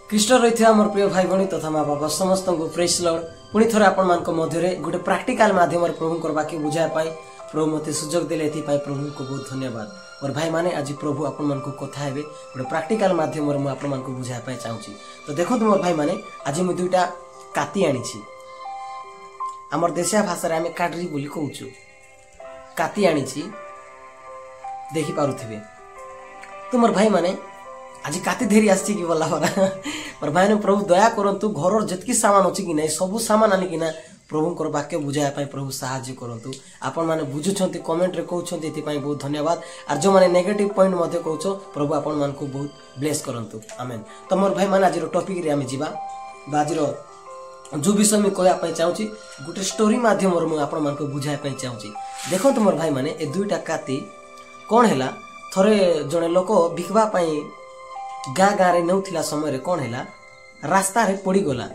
ଖ୍ରୀଷ୍ଟ ରହିଥିବା मोर प्रिय भाई भणी तथा माँ बाबा समस्त को प्रेज लॉर्ड पुणी थोड़े आपण मान मध्य गोटे प्राक्टिकल माध्यम प्रभु बाकी बुझाई प्रभु मत सुजोग देले प्रभु को बहुत धन्यवाद। और भाई माने आज प्रभु आपण मान को कथा हेबे गोटे प्राक्टिकल माध्यम रे आपण मान को बुझाई चाहूची। तो देखो मोर भाई माने आज मु दुईटा काती आनी छी। हमर देशिया भाषा रे आमे काडरी बोली कहूछु। काती आनी छी देखि पारुथिबे। तो मोर भाई माने आज काती धेरी आसी कि बोला और भाई ने प्रभु दया करंतु घर जितकी सामान अछि कि नै सब सामान आनी कि ना प्रभु वाक्य बुझाया पाई प्रभु साहाय्य करंतु। आपण माने बुझुछंती कमेंट रे कहउछंती एति पाई बहुत धन्यवाद। और जो माने नेगेटिव पॉइंट मध्ये कहउछो प्रभु आपण मान को बहुत ब्लेस करंतु आमेन। तो मोर भाई माने आज रो टॉपिक रे आमे जिबा बाज रो जो विषय में कहया पाई चाहूची गुटे स्टोरी माध्यम रे मु आपण मान को बुझाया पाई चाहूची। देखंतु मोर भाई माने ए दुईटा काती कोन हैला थरे जने लोक बिकबा पाई गाँ गाँ रे नौथिला समय रे कोन हैला रास्ता रे पड़ी गला।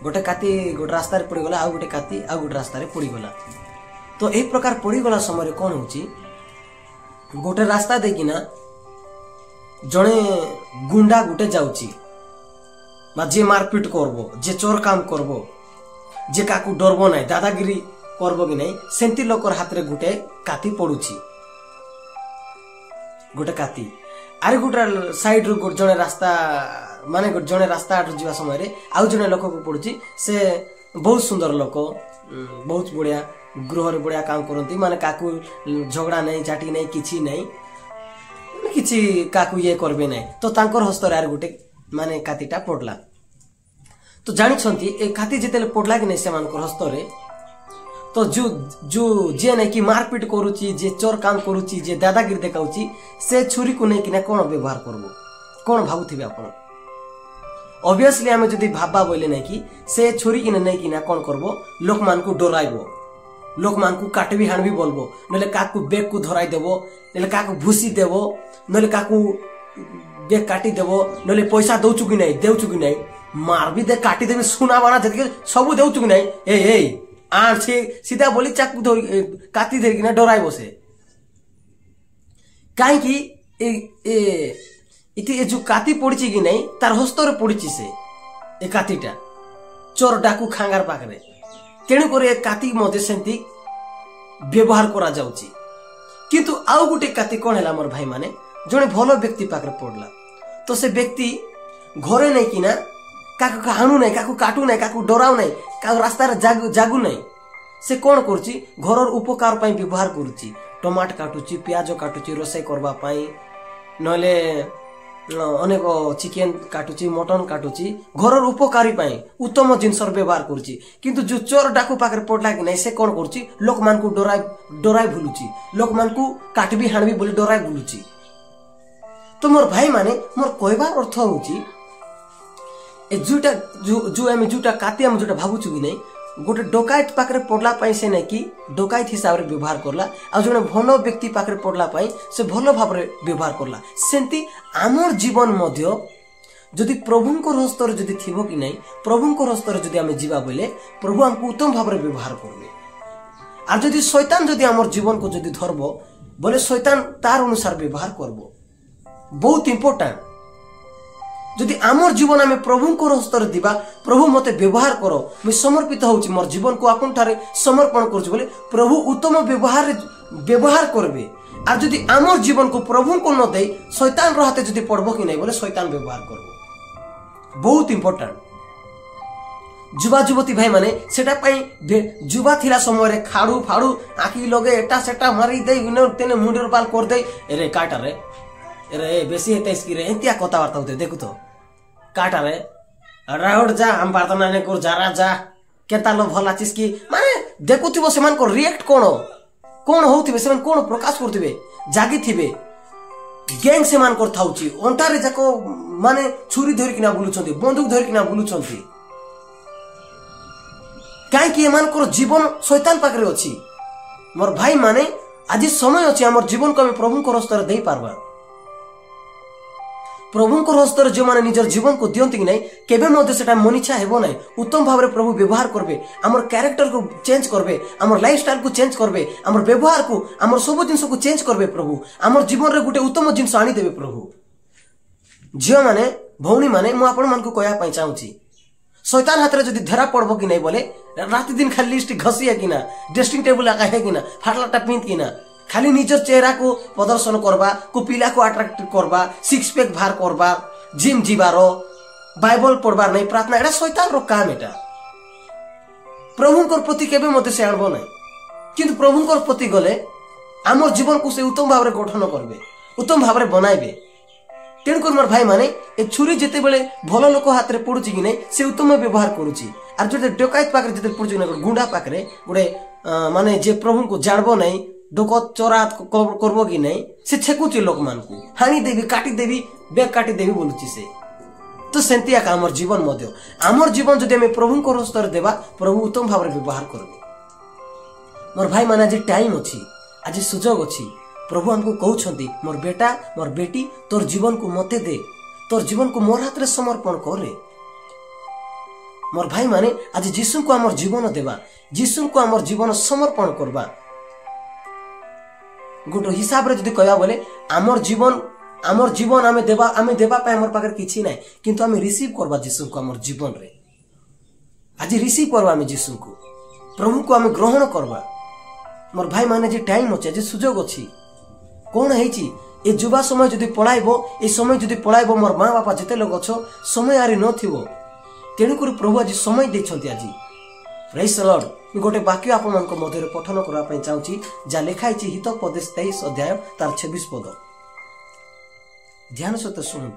गोटे काती गोटे रास्ता रे पड़ी गला आ गोटे काती आ गोटे रास्ता रे पड़ी गला। तो ए प्रकार पड़ी गला समय रे कोन होची गोटे रास्ता देखिना जणे गुंडा गोटे जाउची बा जे मारपीट करबो जे चोर काम करबो जे काकू डरबो नै दादागिरी करबो कि नै सेंती लोकर हाथ रे गोटे काती पडुची। गोटे काती आरे गोटे साइड रो जने रास्ता माने जने रास्ता जीवा समय रे आउ जने लोक को पडुची से बहुत सुंदर लोक बहुत बढ़िया गृह रे बढ़िया काम करंती माने काकू झगड़ा नै चाटी नै किछि नै किछि काकू ये करबे नै। तो तांकर हस्तर आरे गोटे माने कातीटा पडला। तो जानि छंती ए काती जेतेले पडला कि नै से मानकर हस्तरे तो जो जे नै कि मारपीट करूची जे चोर काम करूची जे दादागिरी देखाउची से छुरी को नै कि कोन व्यवहार करबो कोन भाबुथिबे आपण। ऑब्वियसली हमें जदी भाबा बोले नै कि से छुरी कि नै कि कोन करबो लोक मान को डराइबो लोक मान को काटबी हाणबी बोलबो नले काकू बेक को धराई देबो नले काकू भूसी देबो नले काकू बेक काटी देबो नले पैसा दउचु कि नै देउचु कि नै मार भी दे काटी देबे सुना बाना जति सब देउचु कि नै ए आठ से सीधा बोली चाकू धर काती धर किना डराई बसे काहे कि इति जो काती पड़ची कि नहीं तार हस्तर पड़ची से ए कातीटा चोर डाकू खांगार पाखरे तेणु करे काती मते सेंती व्यवहार करा जाउची। किंतु आउ गुटे काती कोन हैला मोर भाई माने जने भलो व्यक्ति पाखरे पड़ला तो से व्यक्ति घरे नै किना काकू हाणु नै काकू काटू नै काकू डराउ नै काकू रास्ता रे जागु नै से कोन करची घरर उपकार पई व्यवहार करची टमाट काटुची प्याज काटुची रोसे करबा पई नले अनेक चिकन काटुची मटन काटुची घरर उपकारी पई उत्तम जिनसर व्यवहार करची। किंतु जो चोर डाकू पाखरे पडला कि नै से कोन करची लोक मान को डराई भुलुची लोक मान को काटबी हाणबी बोली डराई भुलुची। तो मोर भाई माने मोर कहबार अर्थ होची ए जुटा जो आम जुटा काती आम जुटा भाबुछु कि नै गोटे डकायत पाखरे पडला पई से नै कि डकायत हिसाब रे व्यवहार करला आ जने भलो व्यक्ति पाखरे पडला पई से भलो भाव रे व्यवहार करला। सेंती आमर जीवन मध्य जदि प्रभुंकर हस्तर जदि थिबो कि नै प्रभुंकर हस्तर जदि आमे जीवा बोले प्रभु हमको उत्तम भाव रे व्यवहार करबे। आ जदि शैतान जदि आमर जीवन को जदि धरबो बोले शैतान तार अनुसार व्यवहार करबो। बहुत इंपोर्टेंट जदि आमर जीवन आमे प्रभु को हस्तर दिबा प्रभु मते व्यवहार करो मैं समर्पित होउची मोर जीवन को आपन ठारे समर्पण करछु बोले प्रभु उत्तम व्यवहार करबे। आ जदि आमर जीवन को प्रभु को न दे शैतान रहते जदि पड़बो कि नै बोले शैतान व्यवहार करबो। बहुत इंपोर्टेंट जुवा जुवती भाई माने सेटा पई जुवा थिला समय रे खाड़ू फाड़ू आखी लगे एटा सेटा मारी दे तेने मुंडर बाल कर दे रे काटा रे रे बेसी हेते इसकी रे एतिया कथा वार्ता होते देखु तो काटा रे राउड जा हम प्रार्थना ने कर जारा जा केता लो भला चीज की माने देखुथिबो सेमान को रिएक्ट कोन होउथिबे सेमान कोन प्रकाश करथिबे जागी थिबे गैंग सेमान कर थाउची अंटारे जाको माने छुरी धरि किना बुलुछंती बंदूक धरि किना बुलुछंती काहे कि एमान को जीवन शैतान पाखरे अछि। मोर भाई माने आज समय अछि हमर जीवन को हम प्रभु को हस्तर देई पारबा। प्रभु को हस्तर जो माने निजर जीवन को दियंती कि नै केबे मध्ये सेटा मनिच्छा हेबो नै उत्तम भाव रे प्रभु व्यवहार करबे हमर कैरेक्टर को चेंज करबे हमर लाइफस्टाइल को चेंज करबे हमर व्यवहार को हमर सब जिंस को चेंज करबे प्रभु हमर जीवन रे गुटे उत्तम जिंस आनी देबे प्रभु। झियो माने भौणी माने मु आपण मानकु कहया पई चाहूची शैतान हाथ रे जदी धरा पड़बो कि नहीं बोले रात दिन खाली लिस्ट घसिया कि ना ड्रेसिंग टेबल आका है कि ना फाटलाटा पिंत कि ना खाली निजर चेहरा को प्रदर्शन करबा को पिला को अट्रैक्ट करबा सिक्स पैक बाहर करबा जिम जीवारो बाइबल पढ़बार नहीं प्रार्थना एटा शैतान रो काम एटा प्रभुंकर प्रति केबे मते से आनबो नहीं किंतु प्रभुंकर प्रति गले आमर जीवन को से उत्तम भाव रे गठन करबे उत्तम भाव रे बनाइबे तेणुकर मोर भाई माने ए छुरी जेते बेले भल लोक हाथ रे पड़ुची कि नहीं से उत्तम व्यवहार करूची आर जो डकायत पाकरे जेते पड़ुची कि नहीं गुंडा पाकरे गोटे माने जे प्रभु को जानबो नहीं डकत चोरात करबो कि नहीं से छेकुची लोक मान को हानि देवी काटी देवी बेग काटी देवी बोलुची से तो सेंतिया का आमर जीवन मध्य आमर जीवन जदि हमें प्रभु को हस्तर देबा प्रभु उत्तम भाव रे व्यवहार करबे मोर भाई माने आज टाइम अछि आज सुजोग अछि प्रभु हमको कहउछंती मोर बेटा मोर बेटी तोर जीवन को मते दे तोर जीवन को मोर हाथ रे समर्पण करे मोर भाई माने आज यीशु को आमर जीवन देबा यीशु को आमर जीवन समर्पण करबा गोटो हिसाब रे जदि कहया बोले आमर जीवन आमे देबा पे हमर पाकर किछि नै किंतु आमे रिसीव करबा यीशु को हमर जीवन रे आज रिसीव करबा आमे यीशु को प्रभु को आमे ग्रहण करबा मोर भाई माने जे टाइम अछि जे सुजोग अछि कोन हेछि ए जुवा समय जदि पळाइबो ए समय जदि पळाइबो मोर मां बापा जते लोग अछो समय आरि नथिबो तेनु कर प्रभु आज समय दैछंती आज प्रेज द लॉर्ड गोटे वाक्य आपण मानक मध्य रे पठन करबा पई चाहूची जा लिखाइछि हितोपदेश 23 अध्याय तार 26 पद ध्यान सहित शुणु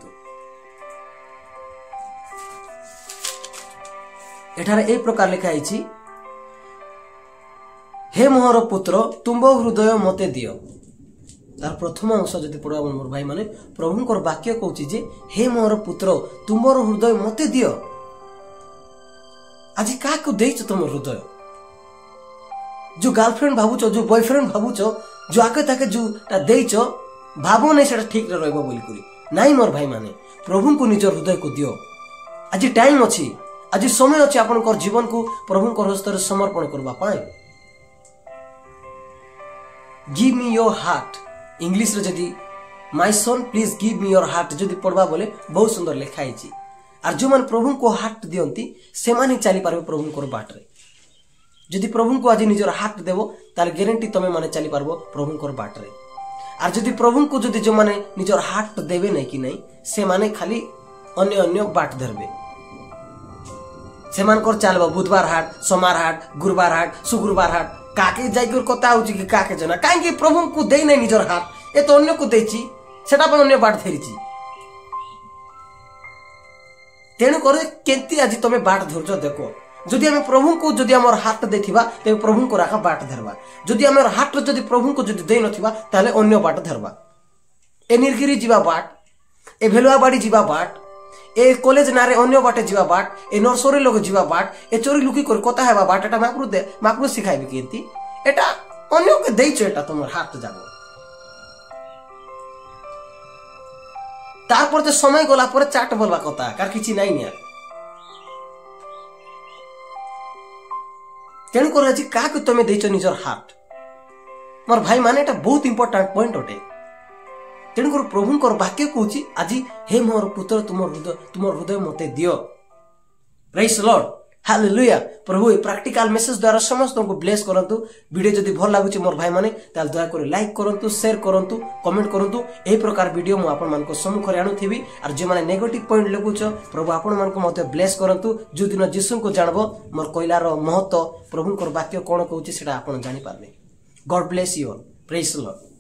एठारे ए प्रकार लिखाई हे मोहर पुत्र तुम हृदय मते दियो तार प्रथम अंश जदि पढ़ा मोर भाई माने प्रभुंकर वाक्य कहूची जे हे मोहर पुत्र तुम हृदय मते दियो आज का को देइछ तुम हृदय जो गर्लफ्रेंड भाबुचो जो बॉयफ्रेंड भाबुचो जो आके ताके जो देइछ भावो नहीं सेटा ठीक रहबो बोली करी नाही मोर भाई माने प्रभु को निज हृदय को दियो आज टाइम अछि आज समय अछि आपन कर जीवन को प्रभु को हस्तर समर्पण करबा पाए give me your heart English रे जदी my son please give me your heart जदी पढ़बा बोले बहुत सुंदर लिखाई छी आर जो मन प्रभु को हार्ट दियंती से माने चली पारबे प्रभु को बाट रे जदी प्रभु को आज निजर हार्ट देबो तार गारंटी तमे माने चली पारबो प्रभु को बाट रे आर जदि प्रभु को जदि जो माने निजर हार्ट देबे नहीं कि नहीं से माने खाली अन्य अन्य बाट धरबे से मान कर चलबो बुधवार हाट सोमवार हाट गुरुवार हाट शुक्रवार हाट काके जाई कर कथा होची कि काके जना काहे कि प्रभु को देई नहीं निजर हार्ट ए तो अन्य को देची सेटा पर अन्य बाट धरिची तेनु करे केंती आज तमे बाट धरजो देखो जदि हमें प्रभु को जदि हमर हाथ देथिबा ते प्रभु को राखा बाट धरबा जदि हमर हाथ जदि प्रभु को जदि देई नथिबा ताले अन्य बाट धरबा ए निर्गिरी जीवा बाट ए भेलुआ बाड़ी जीवा बाट ए कॉलेज नारे अन्य बाटे जीवा बाट ए नर्सरी लोग जीवा बाट ए चोरी लुकी कर कथा हेबा बाट एटा माकरू सिखाइबे केंती एटा अन्य के देइछ एटा तमर हाथ जाबो तारपर ते समय गला पर चाट बोलबा कथा कार किछि नाही निया तेणु कर आज क्या तुम देच निजर हार्ट मोर भाई माने एटा बहुत इंपोर्टेंट पॉइंट अटे तेणु कर प्रभुंकर वाक्य कहूची आज हे मोर पुत्र तुम हृदय मते दियो praise the Lord hallelujah Prabhu a practical message द्वारा समस्त को ब्लेस करंतु वीडियो जदी भल लागुची मोर भाई माने ताल दया कर लाइक करंतु शेयर करंतु कमेंट करंतु एही प्रकार वीडियो मु आपन मान को सम्मुख रे आनु थेबी और जे माने नेगेटिव पॉइंट लगुचो प्रभु आपन मान को मते ब्लेस करंतु जो दिन यीशु को जानबो मोर कइलार महत्व प्रभुंकर वाक्य कोन कहूची सेटा आपन जानि पारबे God bless you all praise the Lord.